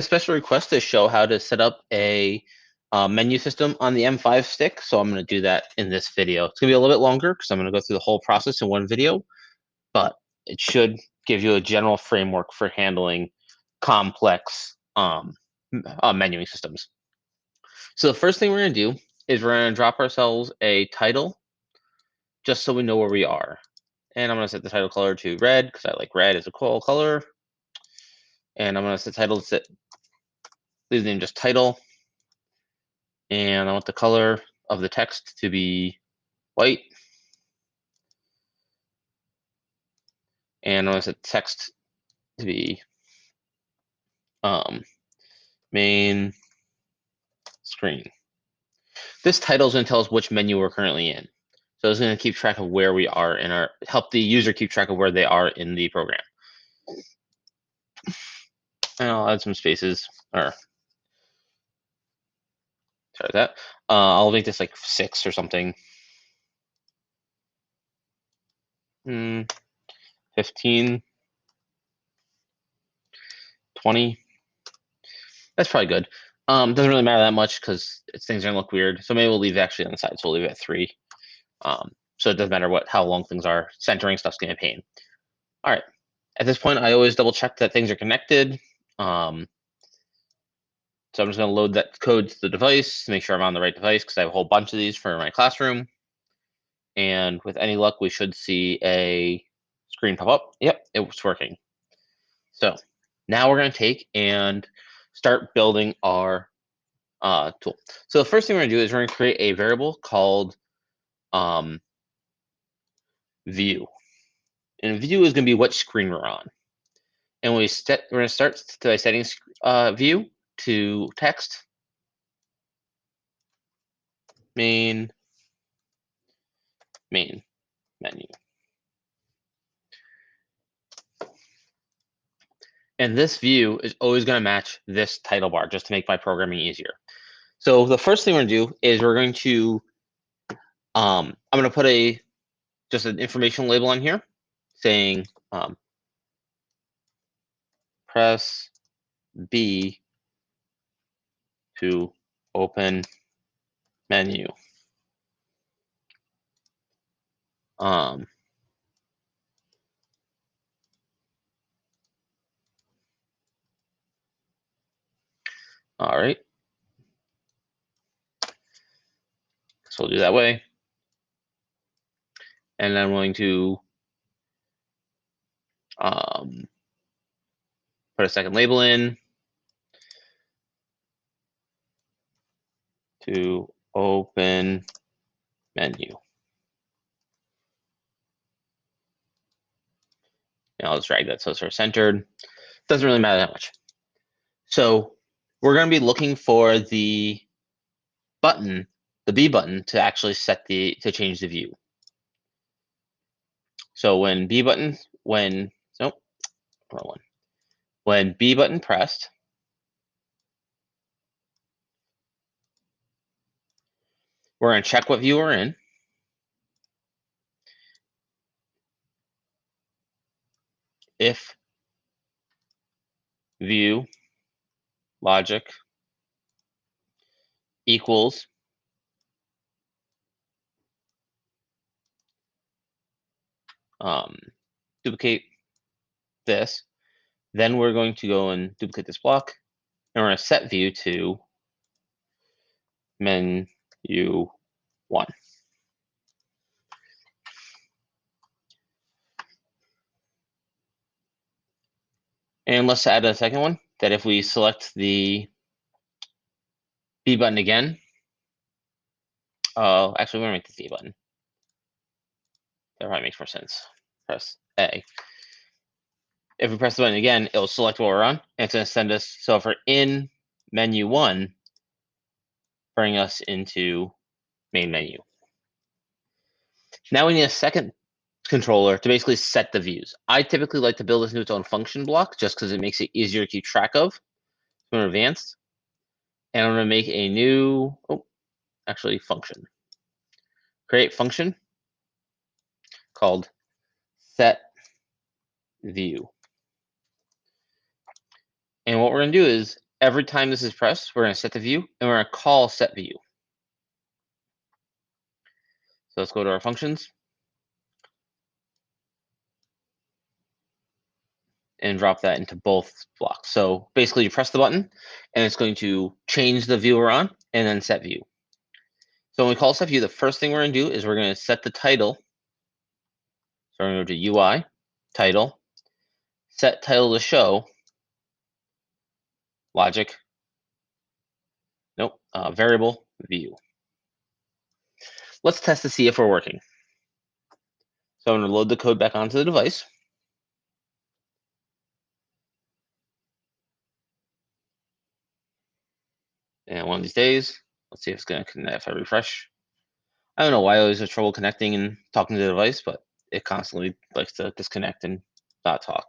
Special request to show how to set up a menu system on the M5 stick. So I'm going to do that in this video. It's going to be a little bit longer because I'm going to go through the whole process in one video, but it should give you a general framework for handling complex menuing systems. So the first thing we're going to do is we're going to drop ourselves a title just so we know where we are. And I'm going to set the title color to red because I like red as a cool color. And I'm going to set the title to leave the name just title. And I want the color of the text to be white. And I want the text to be main screen. This title is going to tell us which menu we're currently in. So it's going to keep track of where we are in our, help the user keep track of where they are in the program. And I'll add some spaces, or sorry that. I'll make this like 6 or something. 15, 20. That's probably good. Doesn't really matter that much because things are gonna look weird. So maybe we'll leave it actually on the side. So we'll leave it at 3. So it doesn't matter how long things are. Centering stuff's gonna be a pain. All right. At this point, I always double check that things are connected. So I'm just gonna load that code to the device to make sure I'm on the right device because I have a whole bunch of these for my classroom. And with any luck, we should see a screen pop up. Yep, it's working. So now we're gonna take and start building our tool. So the first thing we're gonna do is we're gonna create a variable called view. And view is gonna be what screen we're on. And we're gonna start by setting view to text main menu. And this view is always gonna match this title bar just to make my programming easier. So the first thing we're gonna do is we're going to I'm gonna put just an information label on here saying press B to open menu. All right. So we'll do that way. And I'm going to put a second label in to open menu. And I'll just drag that so it's sort of centered. Doesn't really matter that much. So we're going to be looking for the button, the B button, to actually to change the view. So when B button pressed, we're going to check what view we're in. If view logic equals duplicate this, then we're going to go and duplicate this block, and we're going to set view to menu 1. And let's add a second one, that if we select the B button again, actually, we're going to make the C button. That probably makes more sense. Press A. If we press the button again, it'll select what we're on, and it's going to send us, so if we're in menu 1, bring us into main menu. Now we need a second controller to basically set the views. I typically like to build this into its own function block just because it makes it easier to keep track of. More advanced. And I'm going to make a new, function. Create function called set view. And what we're going to do is every time this is pressed, we're going to set the view, and we're going to call set view. So let's go to our functions and drop that into both blocks. So basically you press the button and it's going to change the view we're on and then set view. So when we call set view, the first thing we're going to do is we're going to set the title. So we're going to go to UI, title, set title to show, logic, nope, variable, view. Let's test to see if we're working. So I'm going to load the code back onto the device. And one of these days, let's see if it's going to connect if I refresh. I don't know why I always have trouble connecting and talking to the device, but it constantly likes to disconnect and not talk.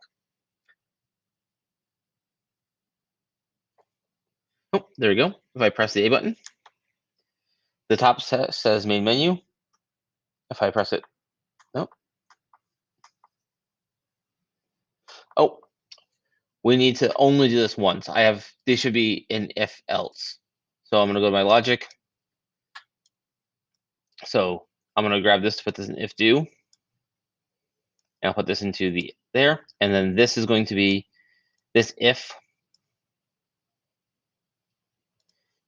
Oh, there we go. If I press the A button, the top says main menu. If I press it, nope. Oh, we need to only do this once. These should be in if else. So I'm going to go to my logic. So I'm going to grab this to put this in if do. And I'll put this into the there. And then this is going to be this if.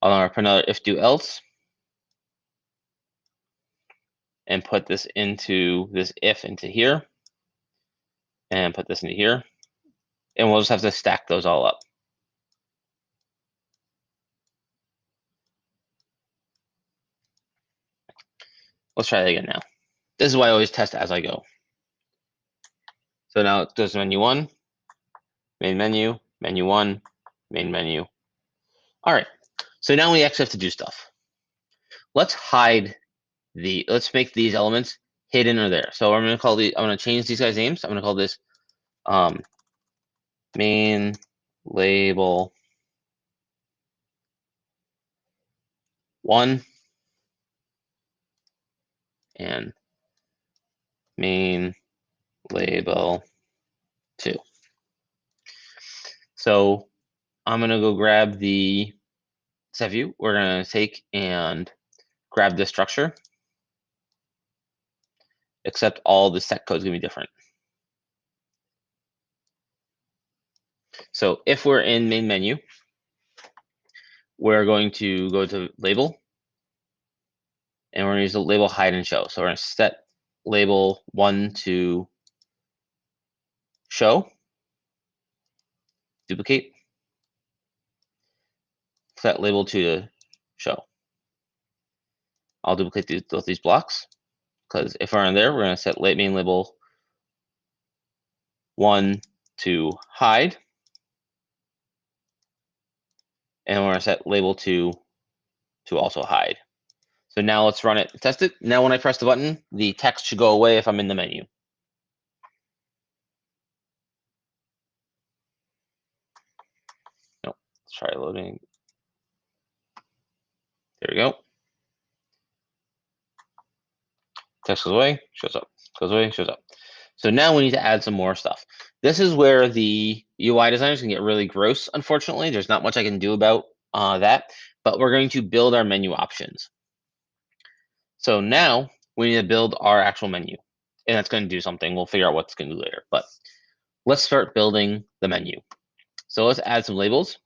I'll put another if do else. And put this into this if into here. And put this into here. And we'll just have to stack those all up. Let's try that again now. This is why I always test as I go. So now it goes to menu 1, main menu, menu 1, main menu. All right, so now we actually have to do stuff. Let's let's make these elements hidden or there. So I'm gonna change these guys' names. I'm gonna call this main label 1 and main label 2. So I'm gonna go grab the set view. We're gonna take and grab this structure, except all the set code is gonna be different. So if we're in main menu, we're going to go to label, and we're gonna use the label hide and show. So we're gonna set label 1 to show, duplicate, set label 2 to show. I'll duplicate both these blocks, because if we're in there, we're gonna set main label 1 to hide, and we're gonna set label 2 to also hide. So now let's run it and test it. Now when I press the button, the text should go away if I'm in the menu. Nope. Let's try loading. There we go. Text goes away, shows up. Goes away, shows up. So now we need to add some more stuff. This is where the UI designers can get really gross, unfortunately. There's not much I can do about that, but we're going to build our menu options. So now we need to build our actual menu, and that's going to do something. We'll figure out what it's going to do later, but let's start building the menu. So let's add some labels.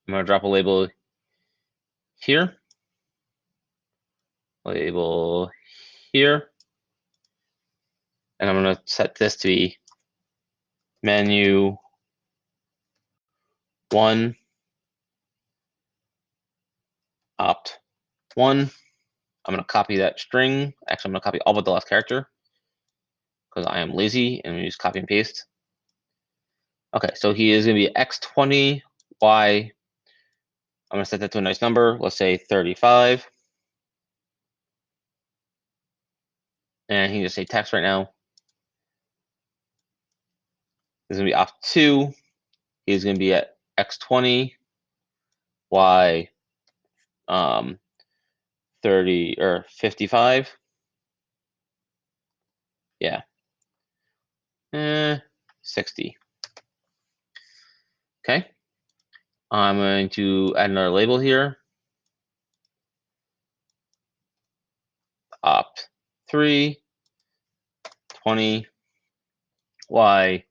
I'm going to drop a label here, label here, and I'm going to set this to be menu 1 opt 1. I'm going to copy that string. Actually, I'm going to copy all but the last character because I am lazy and we use copy and paste. Okay, so he is going to be x20, y. I'm going to set that to a nice number. Let's say 35. And he can just say text right now. This is going to be opt2. He's going to be at x20, y 30 or 55. Yeah. 60. Okay. I'm going to add another label here. Opt 3, 20, Y,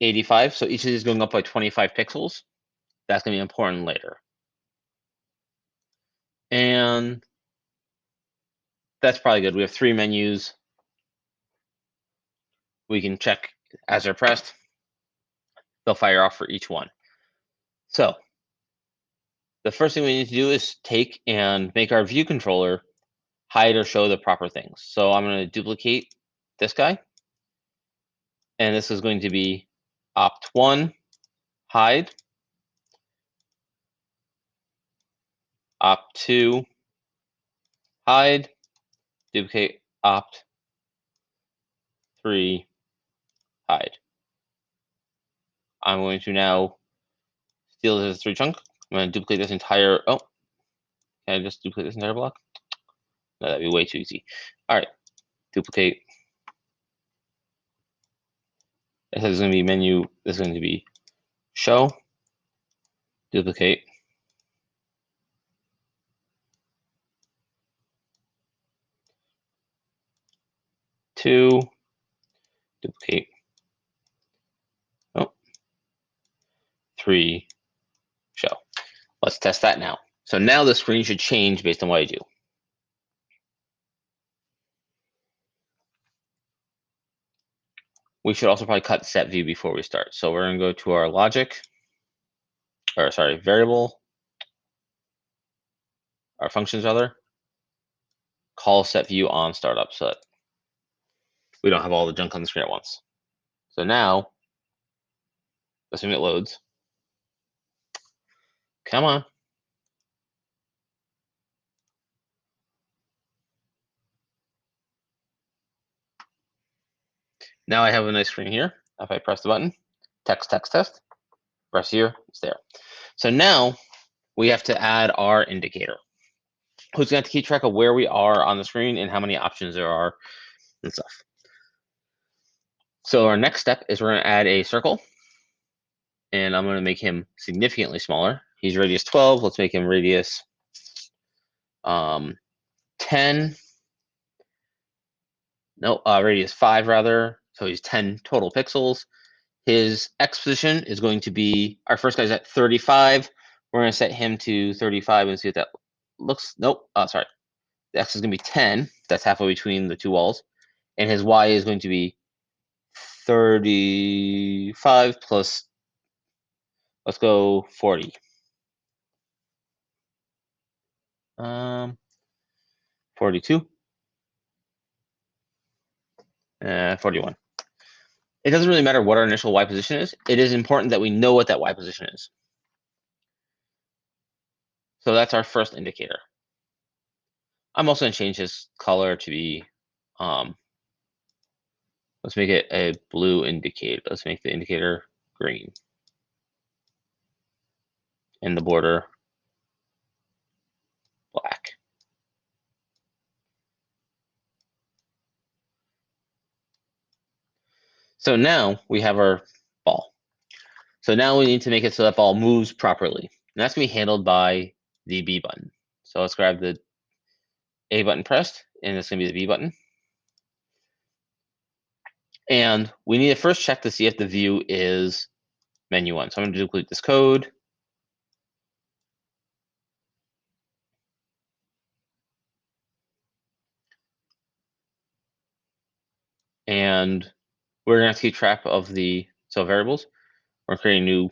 85. So each of these is going up by 25 pixels. That's going to be important later. And that's probably good. We have 3 menus. We can check as they're pressed. They'll fire off for each one. So the first thing we need to do is take and make our view controller hide or show the proper things. So I'm going to duplicate this guy. And this is going to be opt1, hide, opt2, hide, duplicate opt3, hide. I'm going to now steal this as 3 chunk. I'm going to duplicate this entire, oh, can I just duplicate this entire block? No, that'd be way too easy. All right, duplicate. This is going to be menu, this is going to be show, duplicate. Two, duplicate. Oh, 3, show. Let's test that now. So now the screen should change based on what I do. We should also probably cut set view before we start. So we're going to go to our logic, or sorry, variable, our functions rather, call set view on startup so that we don't have all the junk on the screen at once. So now, assuming it loads, come on. Now I have a nice screen here. If I press the button, text, text, test, press here, it's there. So now we have to add our indicator, who's going to have to keep track of where we are on the screen and how many options there are and stuff. So our next step is we're going to add a circle, and I'm going to make him significantly smaller. He's radius 12. Let's make him radius 10. No, radius 5 rather. So he's 10 total pixels. His X position is going to be, our first guy's at 35. We're going to set him to 35 and see what that looks. Nope. Sorry. The X is going to be 10. That's halfway between the 2 walls. And his Y is going to be 35 plus, let's go 40. 42. 41. It doesn't really matter what our initial Y position is. It is important that we know what that Y position is. So that's our first indicator. I'm also going to change his color to be, let's make it a blue indicator. Let's make the indicator green. And the border black. So now we have our ball. So now we need to make it so that ball moves properly. And that's going to be handled by the B button. So let's grab the A button pressed, and it's going to be the B button. And we need to first check to see if the view is menu 1. So I'm going to duplicate this code. And we're going to have to keep track of the variables. We're creating a new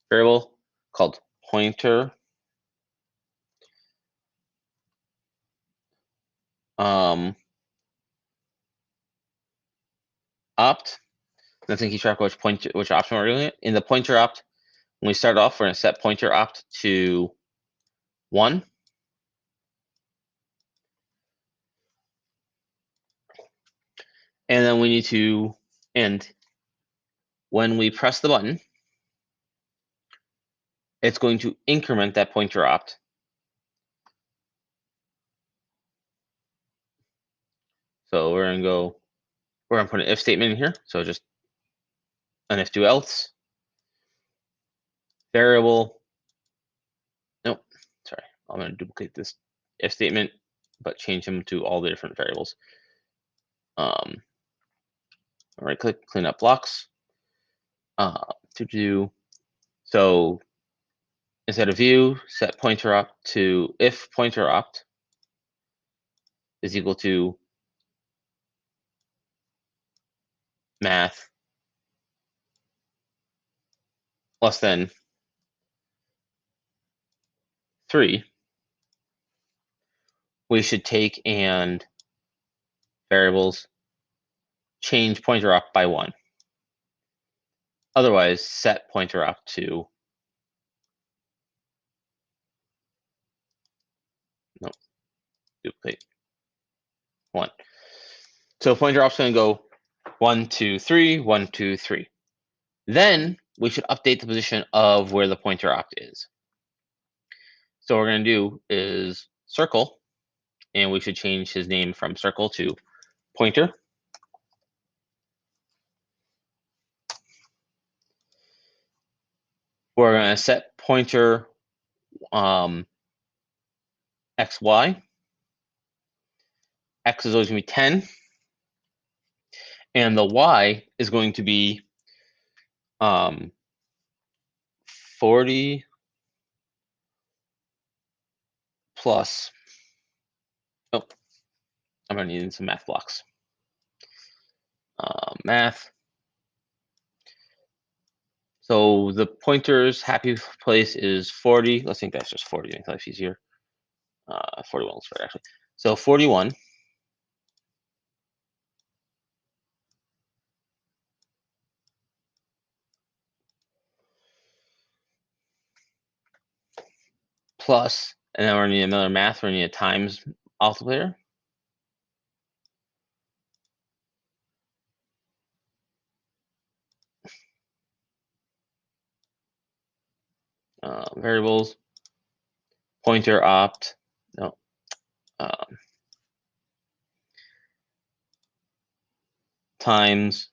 variable called pointer. Opt. That's going to keep track of which option we're doing it. In the pointer opt, when we start off, we're going to set pointer opt to 1. And then we need to, and when we press the button, it's going to increment that pointer opt. So we're going to put an if statement in here. So just an if do else. variable. Nope, sorry. I'm going to duplicate this if statement, but change them to all the different variables. Right click, clean up blocks. So instead of view, set pointer up to if pointer opt is equal to math less than 3, we should take and variables change pointer up by 1. Otherwise, set pointer up to duplicate 1. So pointer op's going to go 1, 2, 3, 1, 2, 3. Then we should update the position of where the pointer opt is. So what we're going to do is circle, and we should change his name from circle to pointer. We're going to set pointer XY. X is always going to be 10. And the Y is going to be 40 plus, oh, I'm going to need some math blocks. Math. So the pointer's happy place is 40. Let's think that's just 40 to make life easier. 41 looks better, actually. So 41 plus, and then we're going to need another math. We're going to need a times multiplier. Variables, pointer opt, no, times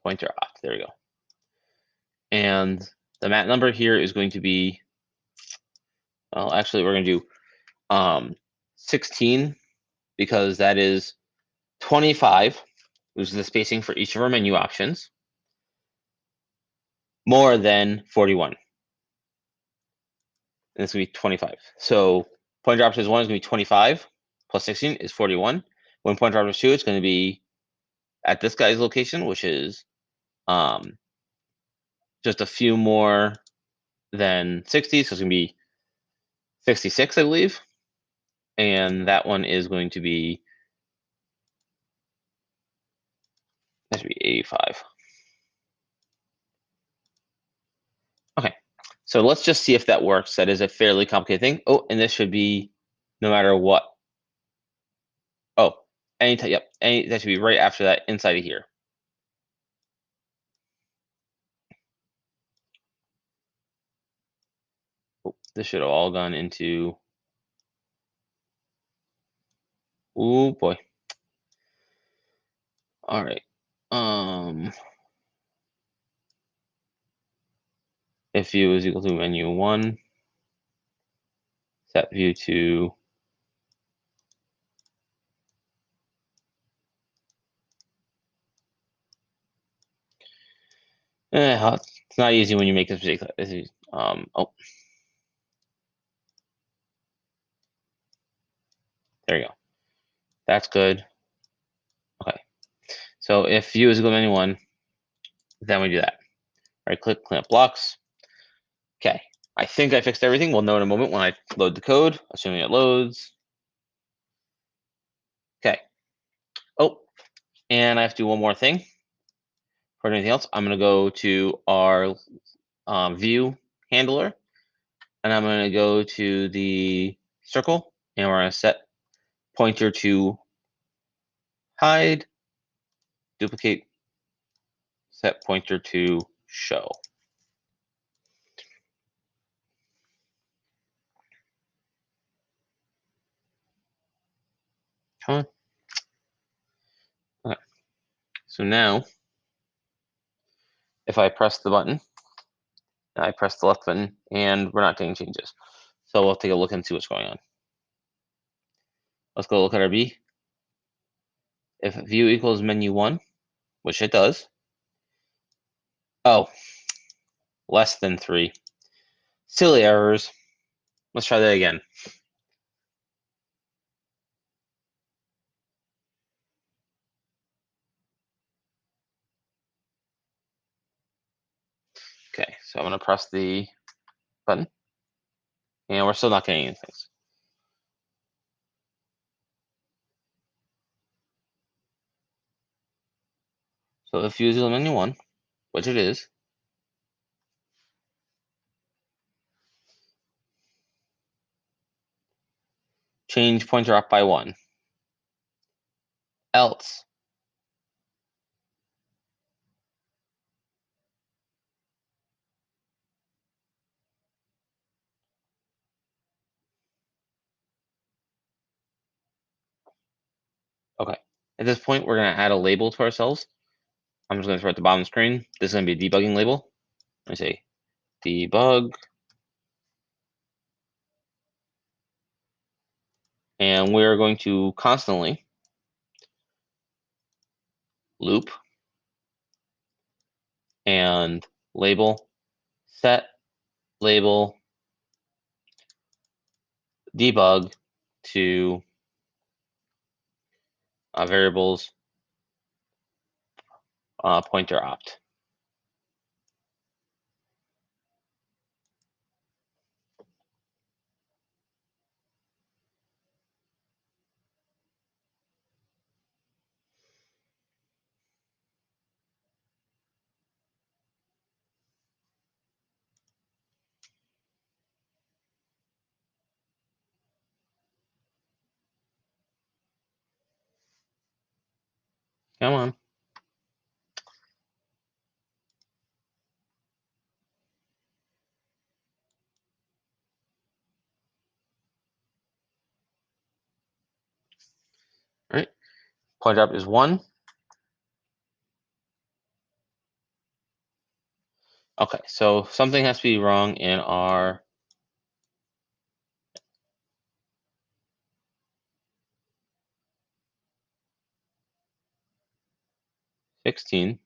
pointer opt. There we go. And the mat number here is going to be, well, actually, we're going to do 16 because that is 25, which is the spacing for each of our menu options, more than 41. And it's going to be 25. So pointer option 1 is going to be 25 plus 16 is 41. When pointer option 2, it's going to be at this guy's location, which is just a few more than 60. So it's going to be 66, I believe. And that one is going to be, that should be 85. Okay, so let's just see if that works. That is a fairly complicated thing. Oh, and this should be no matter what. Oh, anytime, yep, that should be right after that inside of here. Oh, this should have all gone into, oh boy. All right. If view is equal to menu 1, set view to it's not easy when you make this mistake. Oh, there you go. That's good. Okay. So if view is equal to menu 1, then we do that. Right click, clean up blocks. Okay. I think I fixed everything. We'll know in a moment when I load the code, assuming it loads. Okay. Oh, and I have to do one more thing. For anything else, I'm going to go to our view handler, and I'm going to go to the circle, and we're going to set pointer to hide, duplicate, set pointer to show. Come on. Okay. So now, if I press the button, I press the left button, and we're not getting changes. So we'll take a look and see what's going on. Let's go look at our B. If view equals menu 1, which it does. Oh, less than 3. Silly errors. Let's try that again. Okay, so I'm going to press the button, and we're still not getting anything. So if view equals menu 1, which it is, change pointer up by 1. Else, okay. At this point, we're going to add a label to ourselves. I'm just going to throw it at the bottom of the screen. This is going to be a debugging label. Let me say debug. And we're going to constantly loop and label set label debug to variables pointer opt. Come on. All right. Pointer opt is 1. Okay, so something has to be wrong in our 16.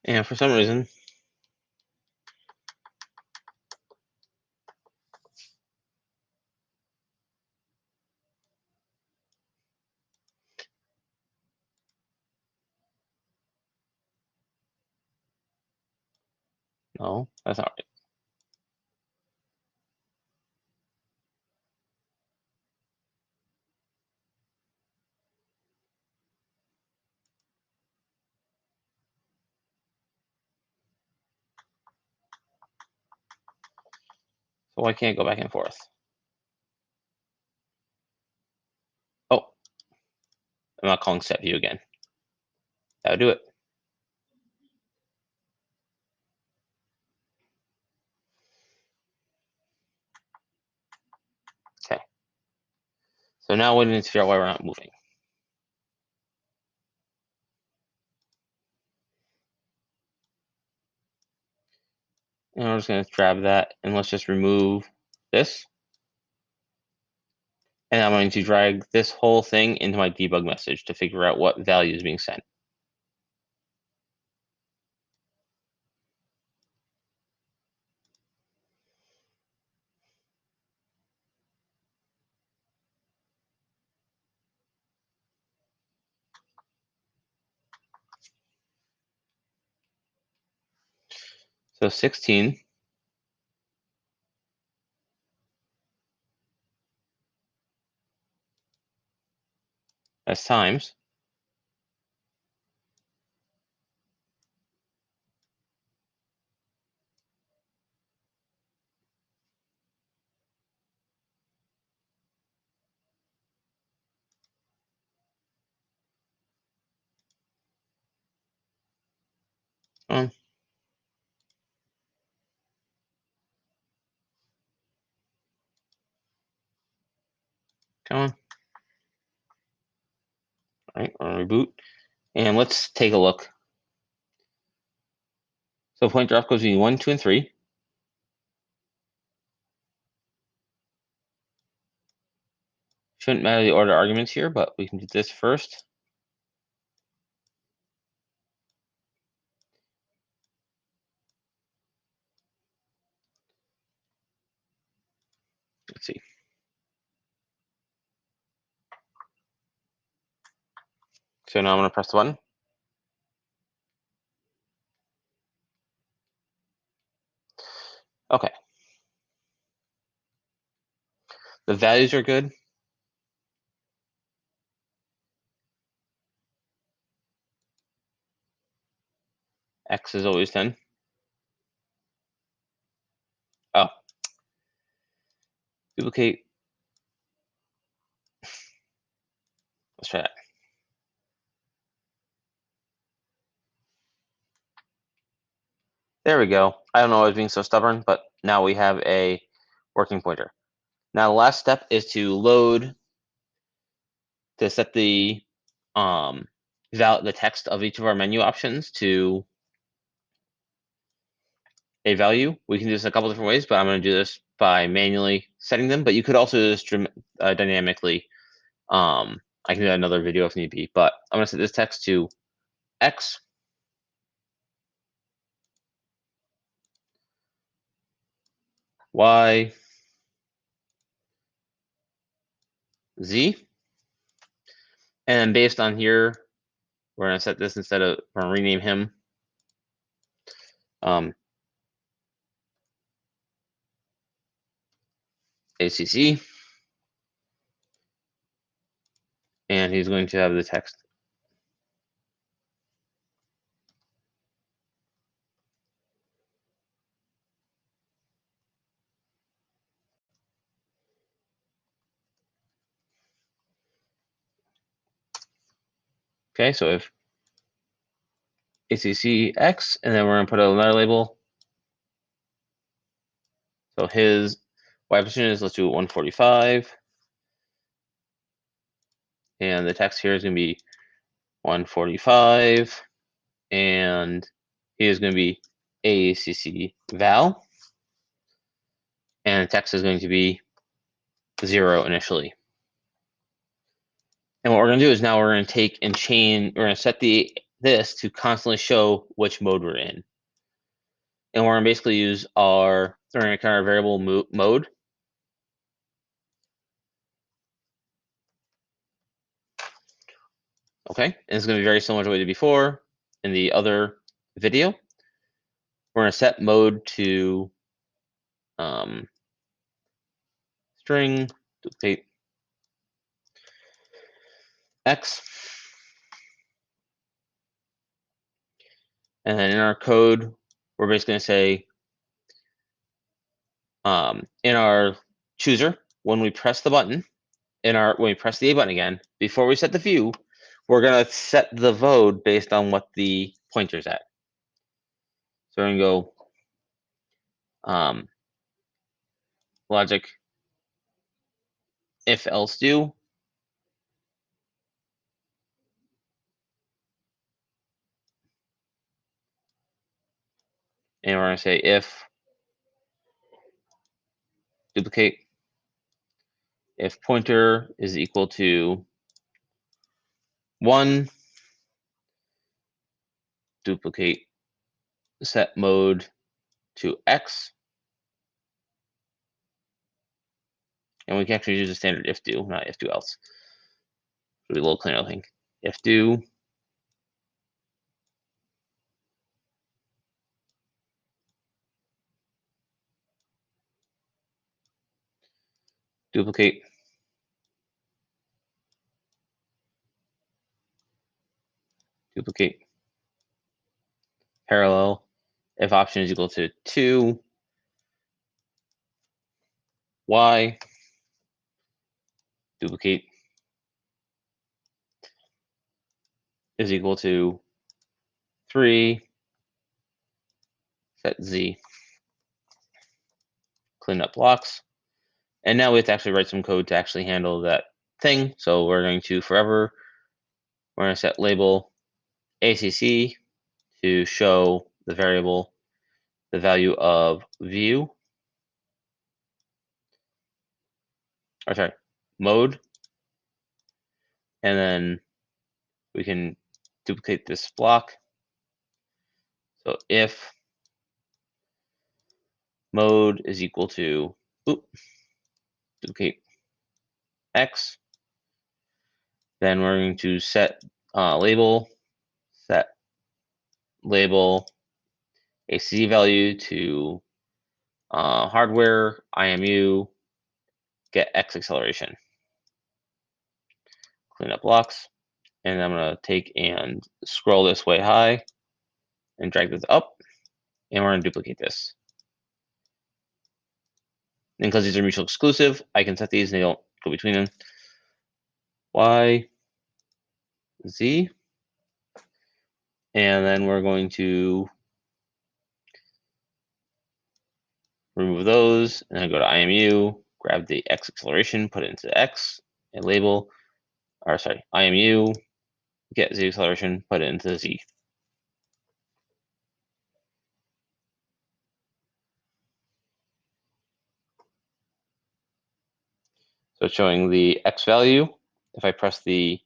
And for some reason, no, that's not right. So I can't go back and forth. Oh, I'm not calling set view again. That'll do it. Okay. So now we need to figure out why we're not moving. And we're just going to grab that, and let's just remove this. And I'm going to drag this whole thing into my debug message to figure out what value is being sent. So 16 as times. Um, Come on. All right, I'll reboot. And let's take a look. So pointer off goes between 1, 2, and 3. Shouldn't matter the order of arguments here, but we can do this first. Let's see. So now I'm going to press the button. Okay. The values are good. X is always 10. Oh. Duplicate. Let's try that. There we go. I don't know why I was being so stubborn, but now we have a working pointer. Now the last step is to load, to set the text of each of our menu options to a value. We can do this a couple different ways, but I'm going to do this by manually setting them. But you could also do this dynamically. I can do another video if need be, but I'm going to set this text to X. Y. Z. And based on here, we're going to set this we're going to rename him. ACC. And he's going to have the text. Okay, so if ACC X, and then we're going to put another label. So his Y position is, let's do 145. And the text here is going to be 145. And he is going to be ACC val. And the text is going to be 0 initially. And what we're going to do is now we're going to take and we're going to set this to constantly show which mode we're in. And we're going to basically use we're going to kind of variable mode. Okay, and it's going to be very similar to what we did before in the other video. We're going to set mode to string duplicate X. And then in our code, we're basically going to say in our chooser, when we press the button, when we press the A button again, before we set the view, we're going to set the mode based on what the pointer's at. So we're going to go logic if else do. And we're going to say if duplicate if pointer is equal to 1, duplicate set mode to X. And we can actually use a standard if do, not if do else. It'll be a little cleaner looking. If do duplicate parallel if option is equal to 2 y duplicate is equal to 3 set z. Clean up blocks. And now we have to actually write some code to actually handle that thing. So we're going to forever, we're going to set label ACC to show the variable, the value of view, or sorry, mode. And then we can duplicate this block. So if mode is equal to, duplicate X, then we're going to set label, set label ACC value to hardware IMU get X acceleration. Clean up blocks, and I'm gonna take and scroll this way high and drag this up, and we're gonna duplicate this. And because these are mutually exclusive, I can set these and they don't go between them. Y, Z, and then we're going to remove those, and then go to IMU, grab the X acceleration, put it into X, and label, or sorry, IMU, get Z acceleration, put it into Z. So it's showing the X value. If I press the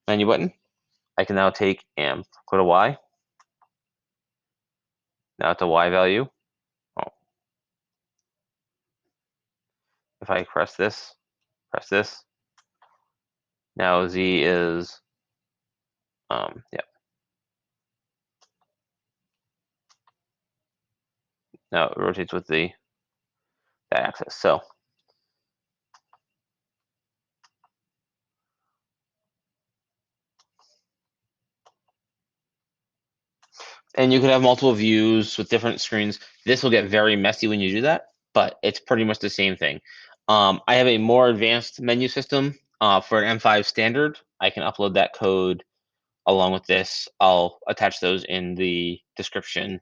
menu button, I can now take and go to Y. Now it's a Y value. Oh. If I press this, now Z is, yeah. Now it rotates with that axis. So and you could have multiple views with different screens. This will get very messy when you do that, but it's pretty much the same thing. I have a more advanced menu system for an M5 standard. I can upload that code along with this. I'll attach those in the description